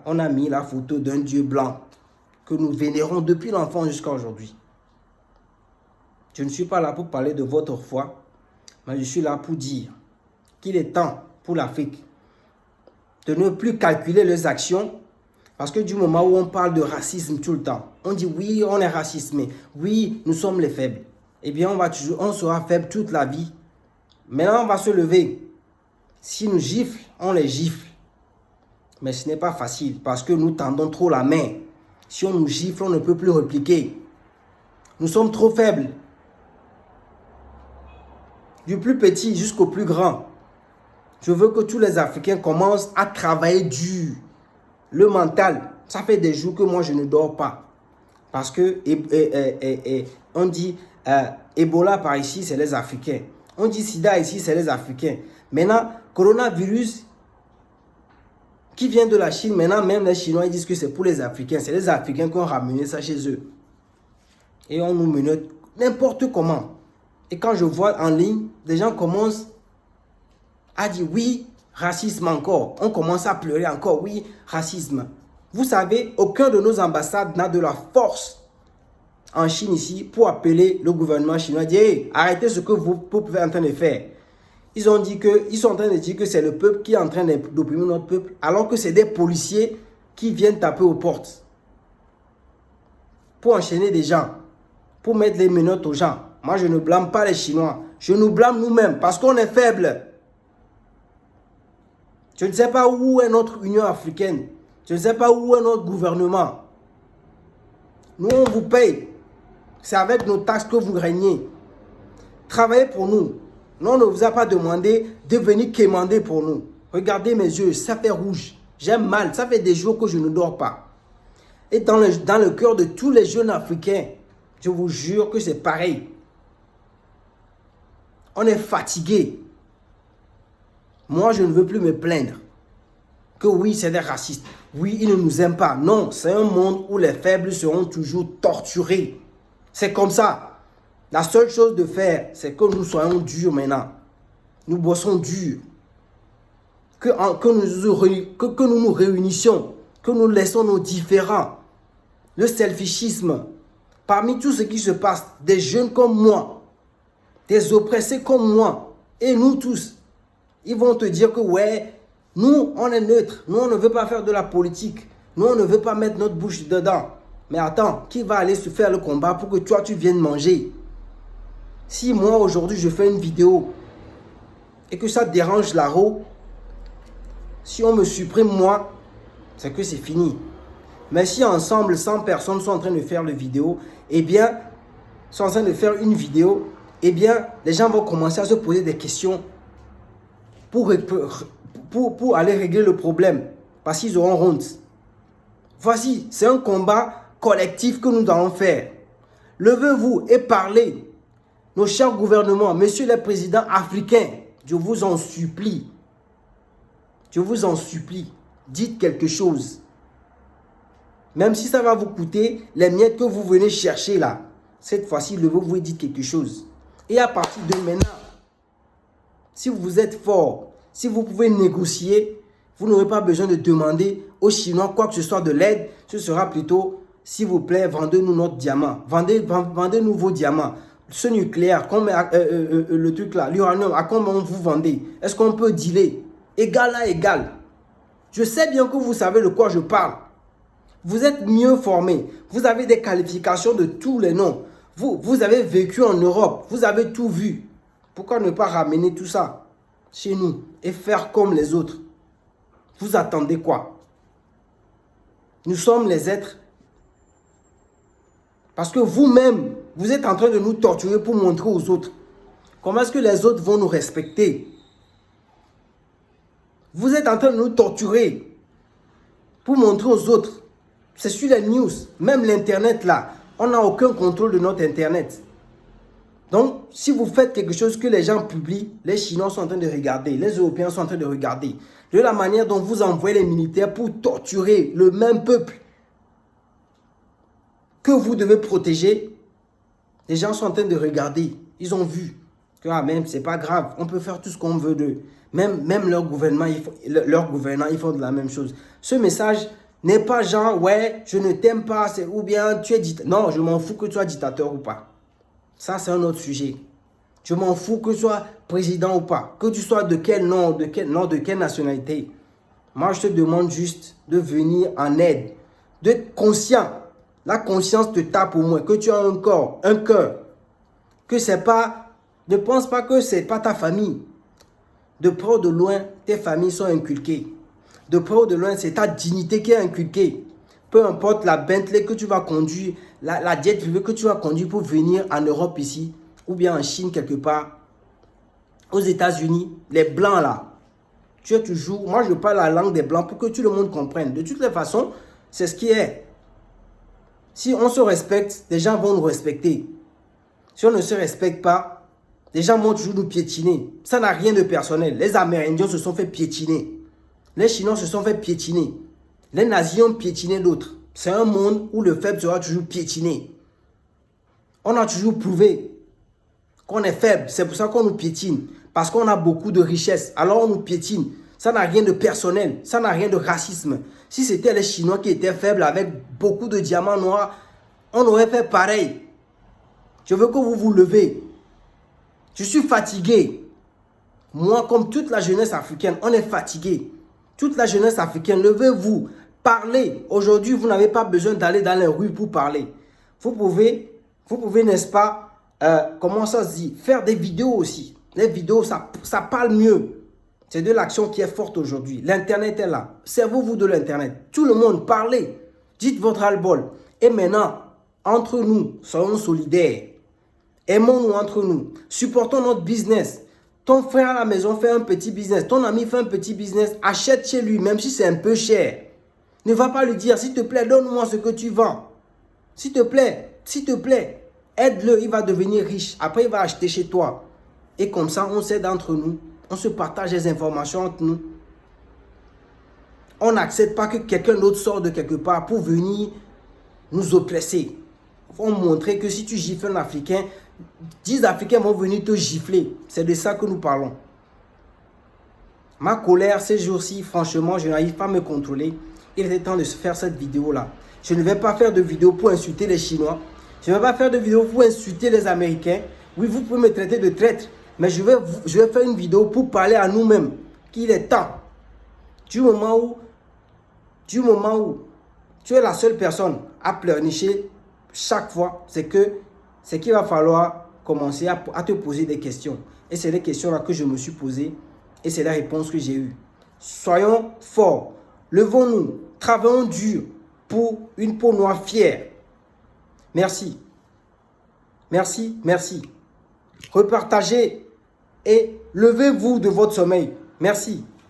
on a mis la photo d'un Dieu blanc que nous vénérons depuis l'enfance jusqu'à aujourd'hui. Je ne suis pas là pour parler de votre foi, mais je suis là pour dire qu'il est temps pour l'Afrique de ne plus calculer leurs actions, parce que du moment où on parle de racisme tout le temps, on dit oui, on est raciste, mais oui, nous sommes les faibles. Eh bien, on sera faible toute la vie. Maintenant, on va se lever. Si nous giflent, on les gifle. Mais ce n'est pas facile parce que nous tendons trop la main. Si on nous gifle, on ne peut plus répliquer. Nous sommes trop faibles. Du plus petit jusqu'au plus grand. Je veux que tous les Africains commencent à travailler dur. Le mental, ça fait des jours que moi je ne dors pas. Parce que on dit Ebola par ici, c'est les Africains. On dit Sida ici, c'est les Africains. Maintenant, coronavirus qui vient de la Chine, maintenant même les Chinois ils disent que c'est pour les Africains. C'est les Africains qui ont ramené ça chez eux. Et on nous menotte n'importe comment. Et quand je vois en ligne, des gens commencent à dire oui, racisme encore. On commence à pleurer encore, oui, racisme. Vous savez, aucun de nos ambassades n'a de la force en Chine ici pour appeler le gouvernement chinois, dire hey, arrêtez ce que vous pouvez en train de faire. Ils sont en train de dire que c'est le peuple qui est en train d'opprimer notre peuple, alors que c'est des policiers qui viennent taper aux portes pour enchaîner des gens, pour mettre les menottes aux gens. Moi, je ne blâme pas les Chinois. Je nous blâme nous-mêmes parce qu'on est faibles. Je ne sais pas où est notre Union africaine. Je ne sais pas où est notre gouvernement. Nous, on vous paye. C'est avec nos taxes que vous régnez. Travaillez pour nous. Nous, on ne vous a pas demandé de venir quémander pour nous. Regardez mes yeux, ça fait rouge. J'ai mal. Ça fait des jours que je ne dors pas. Et dans le cœur de tous les jeunes Africains, je vous jure que c'est pareil. On est fatigué. Moi, je ne veux plus me plaindre. Que oui, c'est des racistes. Oui, ils ne nous aiment pas. Non, c'est un monde où les faibles seront toujours torturés. C'est comme ça. La seule chose de faire, c'est que nous soyons durs maintenant. Nous bossons dur. Que nous nous réunissions. Que nous laissons nos différends. Le selfishisme. Parmi tout ce qui se passe, des jeunes comme moi, des oppressés comme moi, et nous tous, ils vont te dire que ouais, nous, on est neutre. Nous, on ne veut pas faire de la politique. Nous, on ne veut pas mettre notre bouche dedans. Mais attends, qui va aller se faire le combat pour que toi, tu viennes manger? Si moi, aujourd'hui, je fais une vidéo et que ça dérange Laro, si on me supprime moi, c'est que c'est fini. Mais si ensemble, 100 personnes sont en train de faire la vidéo, eh bien, sont en train de faire une vidéo, eh bien, les gens vont commencer à se poser des questions pour aller régler le problème. Parce qu'ils auront honte. Voici, c'est un combat collectif que nous allons faire. Levez-vous et parlez. Nos chers gouvernements, messieurs les présidents africains, je vous en supplie. Je vous en supplie. Dites quelque chose. Même si ça va vous coûter les miettes que vous venez chercher là. Cette fois-ci, levez-vous et dites quelque chose. Et à partir de maintenant, si vous êtes fort, si vous pouvez négocier, vous n'aurez pas besoin de demander aux Chinois quoi que ce soit de l'aide. Ce sera plutôt, s'il vous plaît, vendez-nous notre diamant. Vendez-nous vos diamants. Ce nucléaire, le truc là, l'uranium, à combien vous vendez? Est-ce qu'on peut dealer? Égal à égal. Je sais bien que vous savez de quoi je parle. Vous êtes mieux formés. Vous avez des qualifications de tous les noms. Vous avez vécu en Europe. Vous avez tout vu. Pourquoi ne pas ramener tout ça chez nous et faire comme les autres? Vous attendez quoi? Nous sommes les êtres. Parce que vous-même, vous êtes en train de nous torturer pour montrer aux autres. Comment est-ce que les autres vont nous respecter? Vous êtes en train de nous torturer pour montrer aux autres. C'est sur les news, même l'internet là. On n'a aucun contrôle de notre internet. Donc, si vous faites quelque chose que les gens publient, les Chinois sont en train de regarder, les Européens sont en train de regarder. De la manière dont vous envoyez les militaires pour torturer le même peuple que vous devez protéger, les gens sont en train de regarder. Ils ont vu que même c'est pas grave, on peut faire tout ce qu'on veut d'eux. Même leur gouvernement, ils font de la même chose. Ce message, n'est pas genre, ouais, je ne t'aime pas, ou bien tu es dictateur. Non, je m'en fous que tu sois dictateur ou pas. Ça, c'est un autre sujet. Je m'en fous que tu sois président ou pas. Que tu sois de quel nom, de quelle nationalité. Moi, je te demande juste de venir en aide. D'être conscient. La conscience te tape au moins. Que tu as un corps, un cœur. Que c'est pas... Ne pense pas que c'est pas ta famille. De près ou de loin, tes familles sont inculquées. De près ou de loin, c'est ta dignité qui est inculquée. Peu importe la Bentley que tu vas conduire, la jet privée que tu vas conduire pour venir en Europe ici, ou bien en Chine quelque part, aux États-Unis, les blancs là, tu es toujours... Moi, je parle la langue des blancs pour que tout le monde comprenne. De toutes les façons, c'est ce qui est. Si on se respecte, les gens vont nous respecter. Si on ne se respecte pas, les gens vont toujours nous piétiner. Ça n'a rien de personnel. Les Amérindiens se sont fait piétiner. Les Chinois se sont fait piétiner. Les nazis ont piétiné d'autres. C'est un monde où le faible sera toujours piétiné. On a toujours prouvé qu'on est faible. C'est pour ça qu'on nous piétine. Parce qu'on a beaucoup de richesses. Alors on nous piétine. Ça n'a rien de personnel. Ça n'a rien de racisme. Si c'était les Chinois qui étaient faibles avec beaucoup de diamants noirs, on aurait fait pareil. Je veux que vous vous levez. Je suis fatigué. Moi, comme toute la jeunesse africaine, on est fatigué. Toute la jeunesse africaine, levez-vous. Parlez. Aujourd'hui, vous n'avez pas besoin d'aller dans les rues pour parler. Vous pouvez, n'est-ce pas, comment ça se dit, faire des vidéos aussi. Les vidéos, ça parle mieux. C'est de l'action qui est forte aujourd'hui. L'Internet est là. Servez-vous de l'Internet. Tout le monde, parlez. Dites votre ras-le-bol. Et maintenant, entre nous, soyons solidaires. Aimons-nous entre nous. Supportons notre business. Ton frère à la maison fait un petit business. Ton ami fait un petit business. Achète chez lui, même si c'est un peu cher. Ne va pas lui dire, s'il te plaît, donne-moi ce que tu vends. S'il te plaît, aide-le, il va devenir riche. Après, il va acheter chez toi. Et comme ça, on s'aide entre nous. On se partage les informations entre nous. On n'accepte pas que quelqu'un d'autre sorte de quelque part pour venir nous oppresser. Il faut montrer que si tu gifles un Africain, 10 Africains vont venir te gifler. C'est de ça que nous parlons. Ma colère ces jours-ci, franchement, je n'arrive pas à me contrôler. Il était temps de se faire cette vidéo-là. Je ne vais pas faire de vidéo pour insulter les Chinois. Je ne vais pas faire de vidéo pour insulter les Américains. Oui, vous pouvez me traiter de traître. Mais je vais faire une vidéo pour parler à nous-mêmes. Qu'il est temps. Du moment où tu es la seule personne à pleurnicher chaque fois, c'est qu'il va falloir commencer à te poser des questions. Et c'est les questions-là que je me suis posées. Et c'est la réponse que j'ai eue. Soyons forts. Levons-nous. Travaillons dur pour une peau noire fière. Merci. Merci, merci. Repartagez et levez-vous de votre sommeil. Merci.